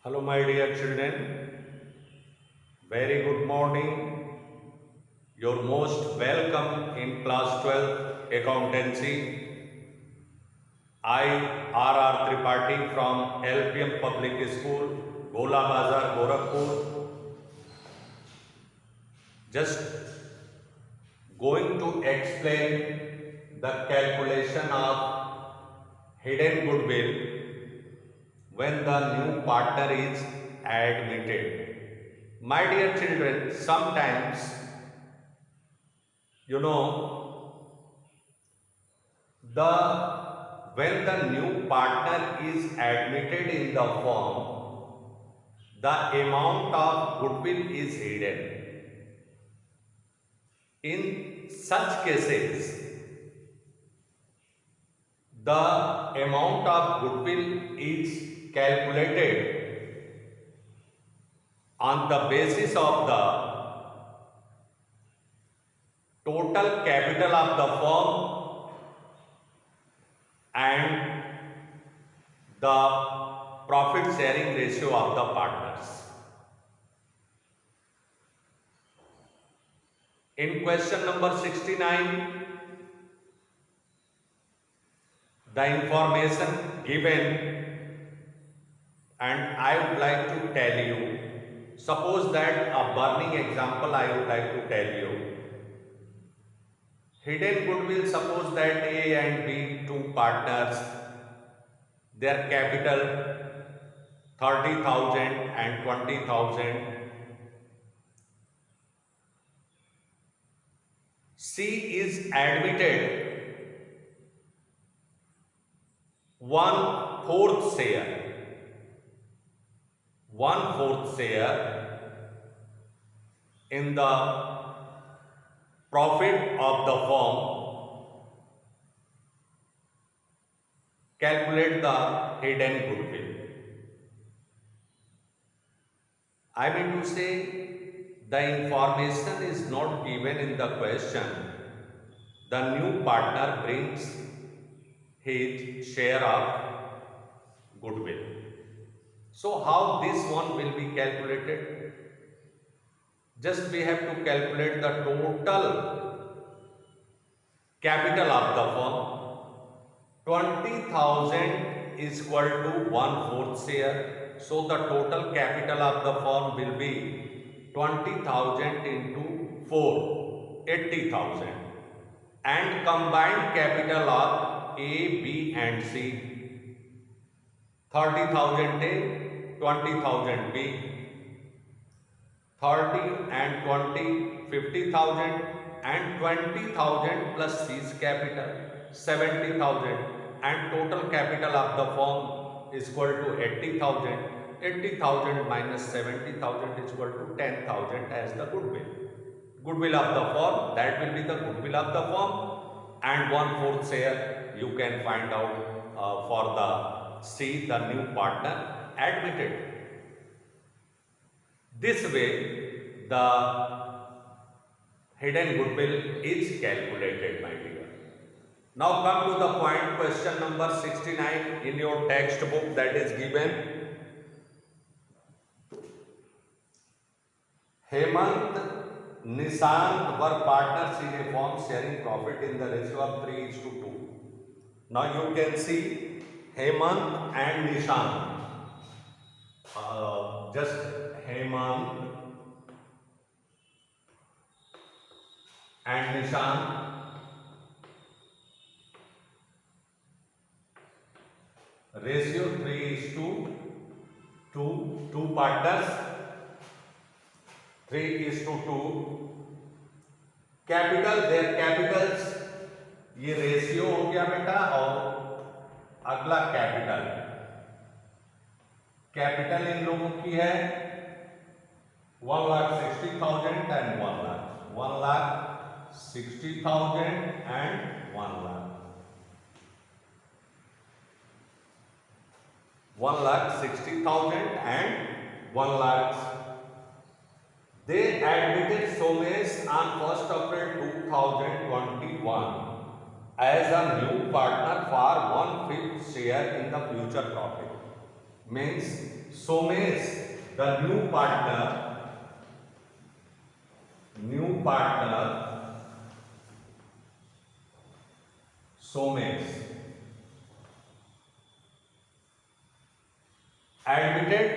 Hello, my dear children. Very good morning. You're most welcome in class 12 accountancy. I, R.R. Tripathi from LPM Public School, Gola Bazar, Gorakhpur. Just going to explain the calculation of hidden goodwill when the new partner is admitted. My dear children, sometimes you know the when the new partner is admitted in the firm, the amount of goodwill is hidden. In such cases, the amount of goodwill is calculated on the basis of the total capital of the firm and the profit sharing ratio of the partners. In question number 69, the information given, and I would like to tell you, suppose that a burning example I would like to tell you. Hidden goodwill, suppose that A and B, two partners, their capital 30,000 and 20,000. C is admitted one-fourth share in the profit of the firm. Calculate the hidden goodwill. I mean to say, the information is not given in the question. The new partner brings his share of goodwill. So how this one will be calculated? Just we have to calculate the total capital of the firm. 20,000 is equal to one-fourth share. So the total capital of the firm will be 20,000 into 4, 80,000. And combined capital of A, B and C, 30,000 A, 20,000 B. 30 and 20, 50,000 and 20,000 plus C's capital, 70,000, and total capital of the firm is equal to 80,000. 80,000 minus 70,000 is equal to 10,000 as the goodwill. Goodwill of the firm, that will be the goodwill of the firm, and one-fourth share you can find out for the C, the new partner admitted. This way, the hidden goodwill is calculated, my dear. Now come to the point, question number 69 in your textbook that is given. Hemant, Nishant were partners in a firm sharing profit in the ratio of 3:2. Now you can see Hemant and Nishant. Just Hemant and Nishant, ratio 3:2, two partners, 3:2. Capital, there Capitals, ये ratio हो गया बेटा, और अगला capital, capital in लोगों की है 1,60,000 and 1 lakh, 1,60,000 and 1 lakh, 1,60,000 and 1 lakh. They admitted Somesh on 1st April 2021 as a new partner for 1/5 share in the future profit. means Somesh, the new partner Somesh admitted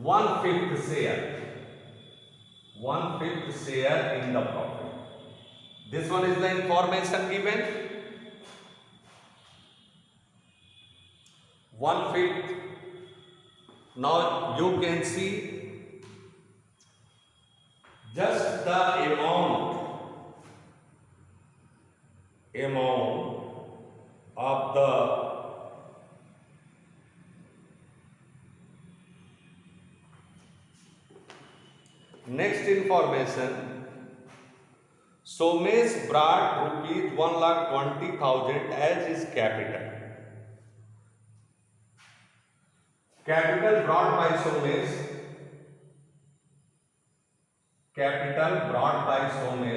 1/5 share in the profit. This one is the information given. 1/5. Now you can see just the amount of the next information. Somesh brought rupees 1,20,000 as his capital. Capital brought by Somesh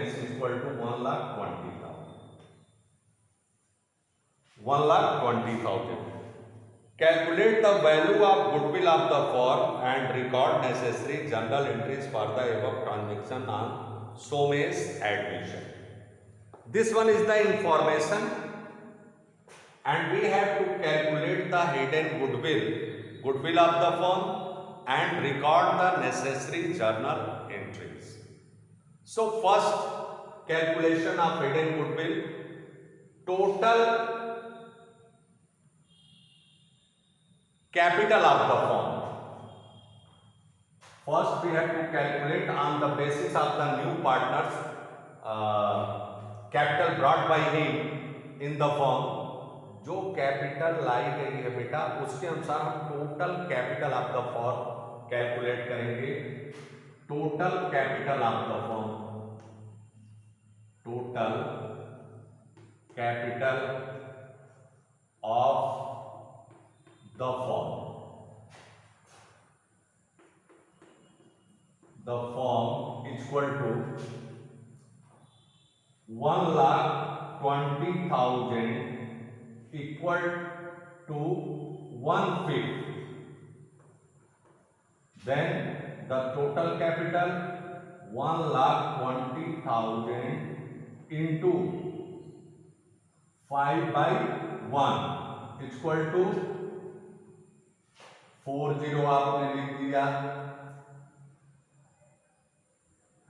is equal to 1,20,000. Calculate the value of goodwill of the firm and record necessary journal entries for the above transaction on Somesh admission. This one is the information, and we have to calculate the hidden goodwill of the firm and record the necessary journal entries. So first, calculation of hidden goodwill. Total capital of the firm. First, we have to calculate on the basis of the new partner's capital brought by him in the firm. जो capital लाई गई है बेटा, उसके अनुसार हम total capital of the firm calculate करेंगे. Total capital of the firm, total capital of the firm is equal to 1,20,000 equal to 1/5. Then the total capital 1,20,000 into 5/1 equal to 40 आपने लिख दिया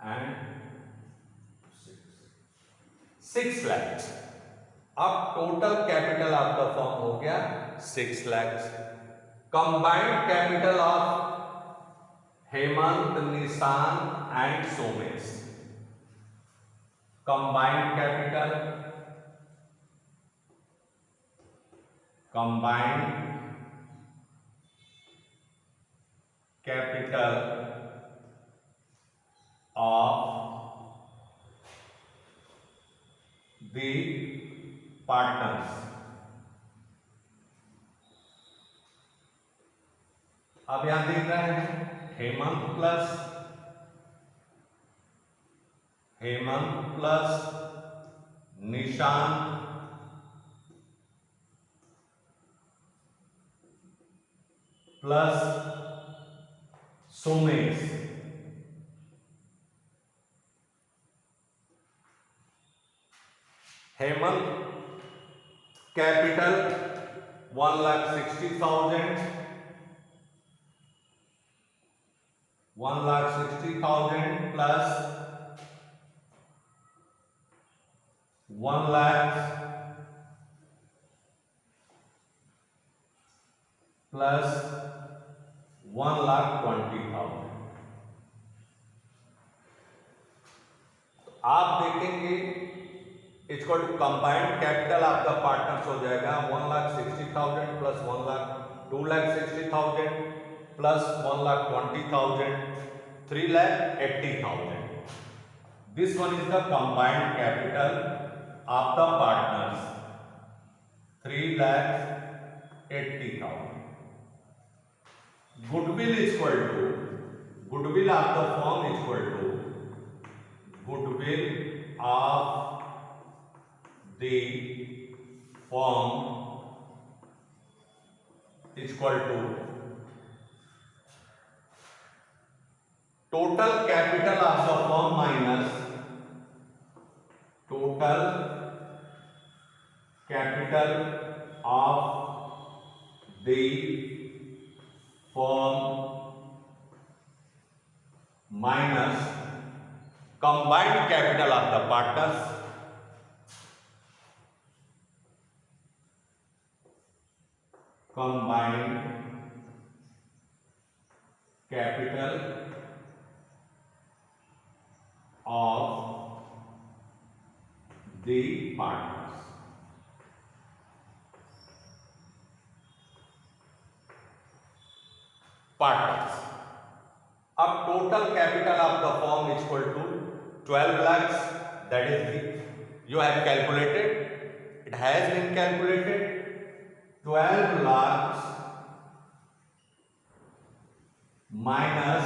एंड 6 lakhs. अब total capital of the firm हो गया 6 lakhs. Combined capital of Hemant, Nishan and Somesh. Combined capital of the partners. अब यहां देख रहे हैं Hemant plus Nishan plus Somesh. Hemant capital 1,60,000 plus 1 lakh plus 1,20,000. आप देखेंगे equal to combined capital of the partners हो जाएगा 1,60,000 plus 2,60,000 plus 1,20,000 3,80,000. This one is the combined capital of the partners 3,80,000. Goodwill is equal to goodwill of the firm is equal to goodwill of the firm equal to total capital of the firm minus total capital of the firm minus combined capital of the partners combined capital of the partners. अब total capital of the firm is equal to 12 lakhs. That is the you have calculated. It has been calculated. 12 lakhs minus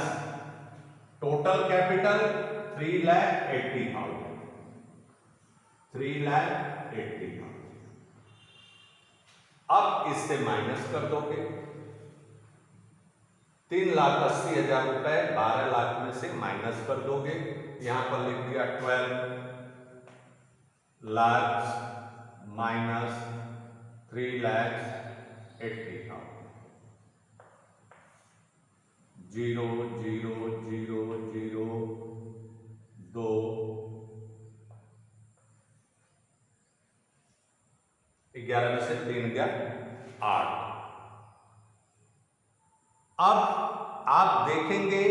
total capital 3,80,000. 3,80,000. अब इससे minus कर दोगे 3,80,000 रुपए 12 लाख में से minus कर दोगे। यहां पर लिख दिया 12 लाख माइनस 3,80,000। 0 0 0 0 2 11 में से 3 गया 8। अब आप देखेंगे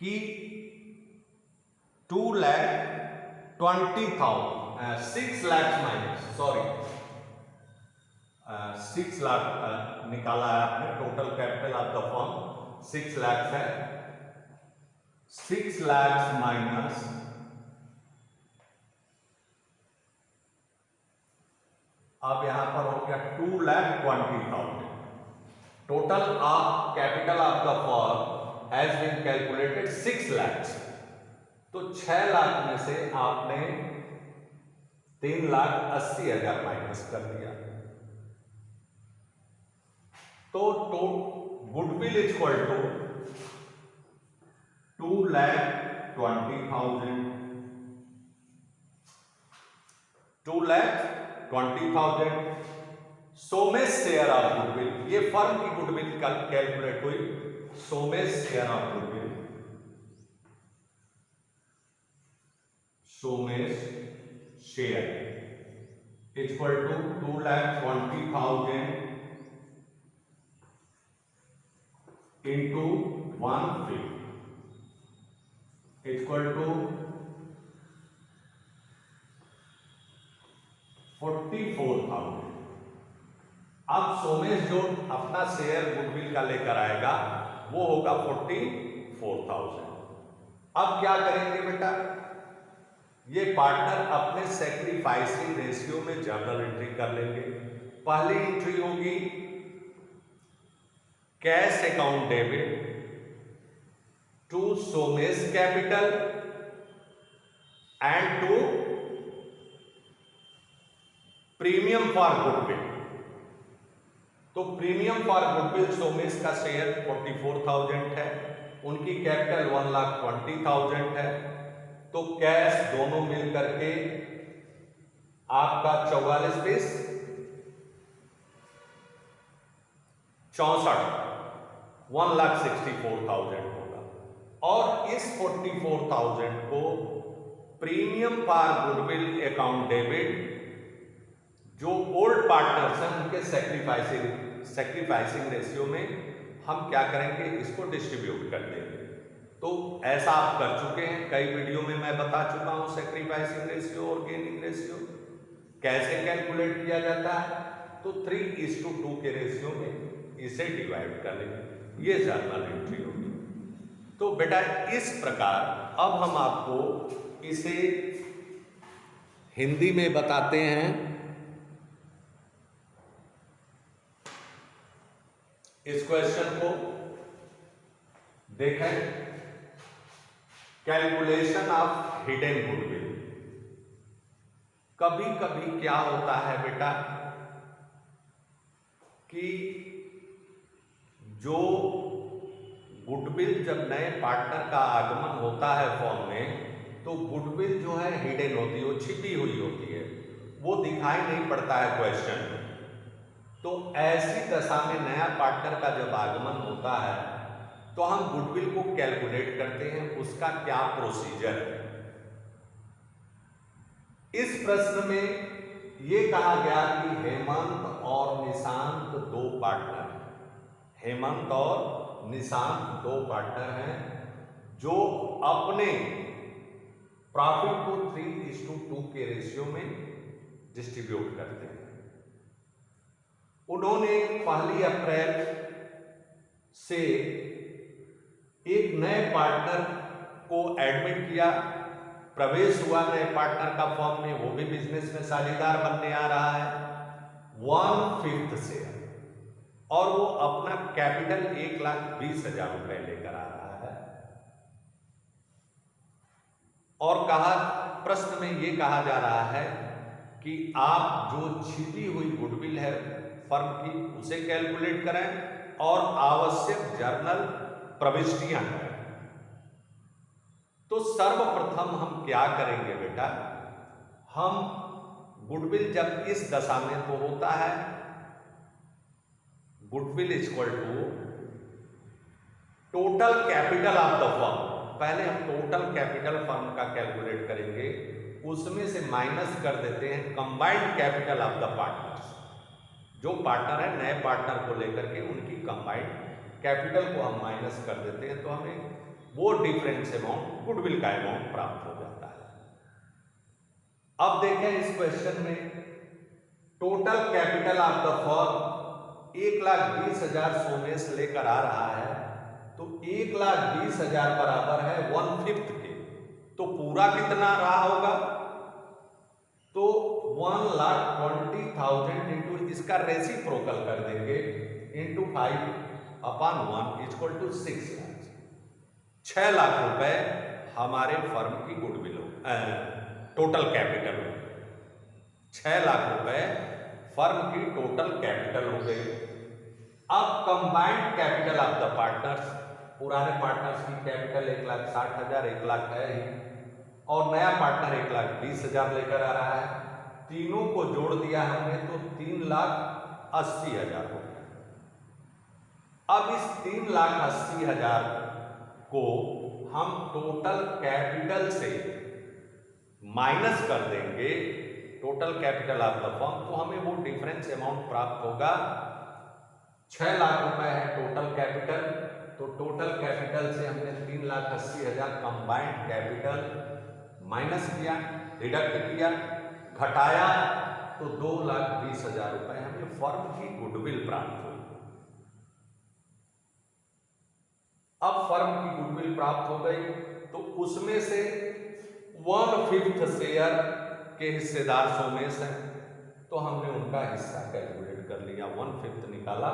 कि 2,20,000 6 लाख माइनस 6 लाख निकाला है आपने। Total capital of the firm 6 lakh है। 6 लाख माइनस अब यहां पर हो गया 2,20,000। Total of capital of the firm has been calculated 6 lakh. तो 6 लाख में से आपने 3,80,000 माइनस कर दिया। तो goodwill is equal to 2,20,000। 2,20,000 Somesh share of goodwill. ये फर्म की गुडविल कैलकुलेट हुई। Somesh share of goodwill, Somesh share equal to 2,20,000 into 1/5 equal to 44,000। अब सोमेश जो अपना शेयर गुडविल का लेकर आएगा वो होगा 44,000। अब क्या करेंगे बेटा, ये पार्टनर अपने सैक्रिफाइसिंग रेशियो में जर्नल एंट्री कर लेंगे। पहली एंट्री होगी cash account debit to Somesh capital and to premium for goodwill. तो प्रीमियम फॉर गुडविल सोमेश का शेयर 44,000 है, उनकी कैपिटल 1,20,000 है। तो कैश दोनों मिल करके आपका 44 20 64 1,64,000 होगा। और इस 44,000 को premium for goodwill account debit जो ओल्ड पार्टनर्स हैं उनके सैक्रिफाइसिंग रेशियो में हम क्या करेंगे, इसको डिस्ट्रीब्यूट कर देंगे। तो ऐसा आप कर चुके हैं, कई वीडियो में मैं बता चुका हूं सैक्रिफाइसिंग रेशियो और गेनिंग रेशियो कैसे कैलकुलेट किया जाता है। तो 3:2 के रेशियो में इसे डिवाइड कर लेंगे, ये जर्नल एंट्री होगी। तो बेटा इस प्रकार अब हम आपको इसे हिंदी में बताते हैं। इस क्वेश्चन को देखें, कैलकुलेशन ऑफ हिडन गुडविल। कभी कभी क्या होता है बेटा कि जो गुडविल जब नए पार्टनर का आगमन होता है फॉर्म में, तो गुडविल जो है हिडन होती है, वो छिपी हुई होती है, वो दिखाई नहीं पड़ता है क्वेश्चन में। तो ऐसी दशा में नया पार्टनर का जब आगमन होता है तो हम गुडविल को कैलकुलेट करते हैं, उसका क्या प्रोसीजर है। इस प्रश्न में ये कहा गया कि हेमंत और निशांत दो पार्टनर हैं, हेमंत और निशांत दो पार्टनर हैं जो अपने प्रॉफिट को 3:2 के रेशियो में डिस्ट्रीब्यूट करते हैं। उन्होंने 1 अप्रैल से एक नए पार्टनर को एडमिट किया, प्रवेश हुआ नए पार्टनर का फॉर्म में, वो भी बिजनेस में साझेदार बनने आ रहा है 1/5 शेयर, और वो अपना कैपिटल 1,20,000 रुपए लेकर आ रहा है। और कहा, प्रश्न में ये कहा जा रहा है कि आप जो छिपी हुई गुडविल है फर्म की उसे कैलकुलेट करें और आवश्यक जर्नल प्रविष्टियां करें। तो सर्वप्रथम हम क्या करेंगे बेटा, हम गुडविल जब इस दशा में तो होता है goodwill equal to total capital of the firm. पहले हम टोटल कैपिटल फर्म का कैलकुलेट करेंगे, उसमें से माइनस कर देते हैं combined capital of the partners. जो पार्टनर है नए पार्टनर को लेकर के उनकी कंबाइंड कैपिटल को हम माइनस कर देते हैं, तो हमें वो डिफरेंस अमाउंट गुडविल का अमाउंट प्राप्त हो जाता है। अब देखें इस क्वेश्चन में total capital of the firm 1,20,000 Somesh लेकर आ रहा है, तो 1,20,000 बराबर है 1/5 के, तो पूरा कितना रहा होगा, तो 1,20,000 इंटू इसका रेसिप्रोकल कर देंगे into 5/1 equal to 6 lakh. 6 lakh रुपए हमारे फर्म की गुडविल हो, टोटल कैपिटल हो। 6 लाख रुपए फर्म की टोटल कैपिटल हो गई। अब combined capital of the partners, पुराने पार्टनर्स की कैपिटल 1,60,000 1 लाख है ही, और नया पार्टनर 1,20,000 लेकर आ रहा है, तीनों को जोड़ दिया हमने तो 3,80,000 हो गया। अब इस 3,80,000 को हम टोटल कैपिटल से माइनस कर देंगे, total capital of the firm, तो हमें वो डिफरेंस अमाउंट प्राप्त होगा। 6 लाख रुपए है टोटल कैपिटल, तो टोटल कैपिटल से हमने 3,80,000 कंबाइंड कैपिटल माइनस किया, डिडक्ट किया, घटाया, तो 2,20,000 रुपए हमें फर्म की गुडविल प्राप्त हुई। अब फर्म की गुडविल प्राप्त हो गई, तो उसमें से 1/5 शेयर के हिस्सेदार सोमेश हैं, तो हमने उनका हिस्सा कैलकुलेट कर लिया, 1/5 निकाला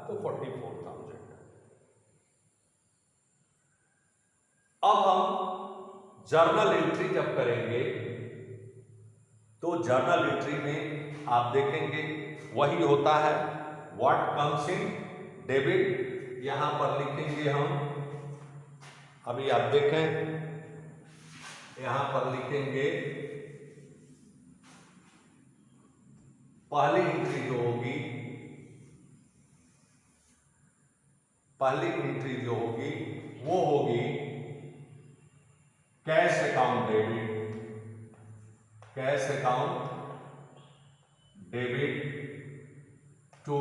तो 44,000। अब हम जर्नल एंट्री जब करेंगे तो जर्नल एंट्री में आप देखेंगे वही होता है, व्हाट कम्स इन डेबिट, यहां पर लिखेंगे हम, अभी आप देखें यहां पर लिखेंगे पहली एंट्री जो होगी, पहली एंट्री जो होगी वो होगी cash account debit, cash account debit to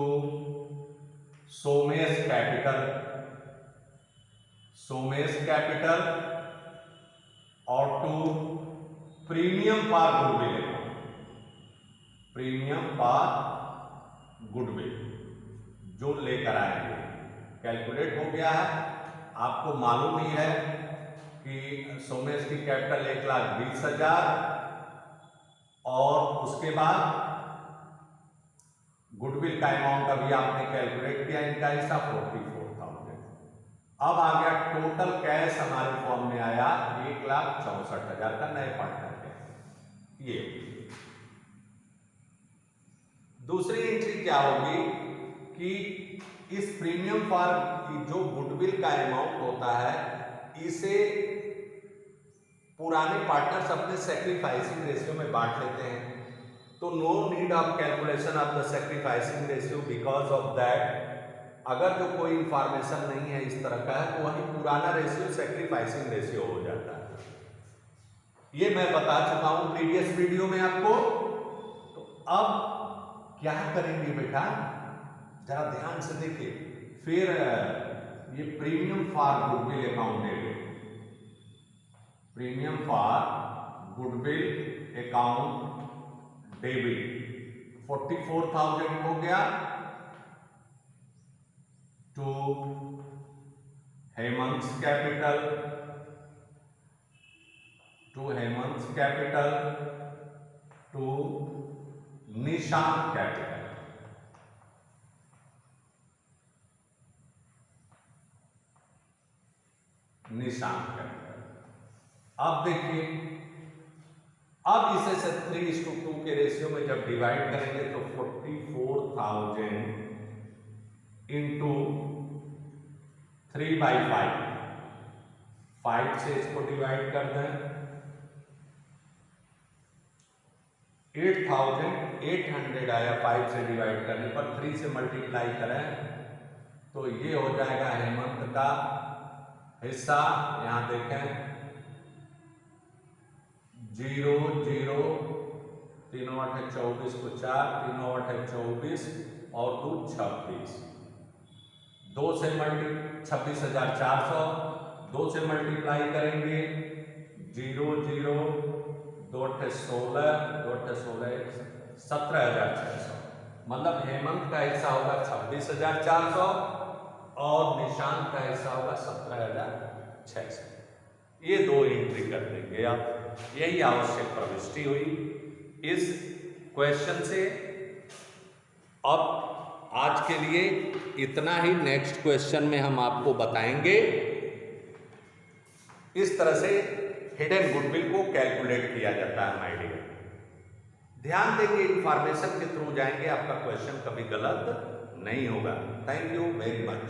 Somesh capital, Somesh capital, और to premium for goodwill, premium for goodwill जो लेकर आएंगे, कैलकुलेट हो गया है। आपको मालूम ही है कि सोमेश की कैपिटल 1,20,000 और उसके बाद गुडविल का अमाउंट अभी आपने कैलकुलेट किया, इनका हिस्सा 44,000। अब आ गया टोटल कैश हमारे फॉर्म में आया 1,64,000 का नए पार्टनर के। ये दूसरी एंट्री क्या होगी, कि इस प्रीमियम फॉर जो गुडविल का अमाउंट होता है इसे पुराने पार्टनर्स अपने सेक्रीफाइसिंग रेशियो में बांट लेते हैं। तो no need of calculation of the sacrificing ratio because of that अगर जो कोई इंफॉर्मेशन नहीं है इस तरह का है तो वही पुराना रेशियो सेक्रीफाइसिंग रेशियो हो जाता है। ये मैं बता चुका हूं प्रीवियस वीडियो में आपको। तो अब क्या करेंगे बेटा, जरा ध्यान से देखिए। फिर ये premium for goodwill account debit, premium for goodwill account debit 44,000 हो गया to Hemant capital, to Nishant capital. अब देखिए, अब इसे से 3:2 के रेशियो में जब डिवाइड करेंगे तो 44,000 इंटू 3/5, 5 से इसको डिवाइड कर दें, 8,800 आया। 5 से डिवाइड करने पर 3 से मल्टीप्लाई करें तो ये हो जाएगा हेमंत का हिस्सा। यहां देखें 0 0 3 8 24 को 4, 3 8 24 और 2 26, 2 से 26,400, 2 से मल्टीप्लाई करेंगे 0 0 2 8 16, 2 8 16 17,600। मतलब हेमंत का हिस्सा होगा 26,400 और निशांत का हिस्सा होगा 17,600। ये दो एंट्री कर देंगे आप। यही आवश्यक प्रविष्टि हुई इस क्वेश्चन से। अब आज के लिए इतना ही। नेक्स्ट क्वेश्चन में हम आपको बताएंगे इस तरह से हिडन गुडविल को कैलकुलेट किया जाता है माय डियर। ध्यान देंगे, इंफॉर्मेशन के थ्रू जाएंगे, आपका क्वेश्चन कभी गलत नहीं होगा। Thank you very much.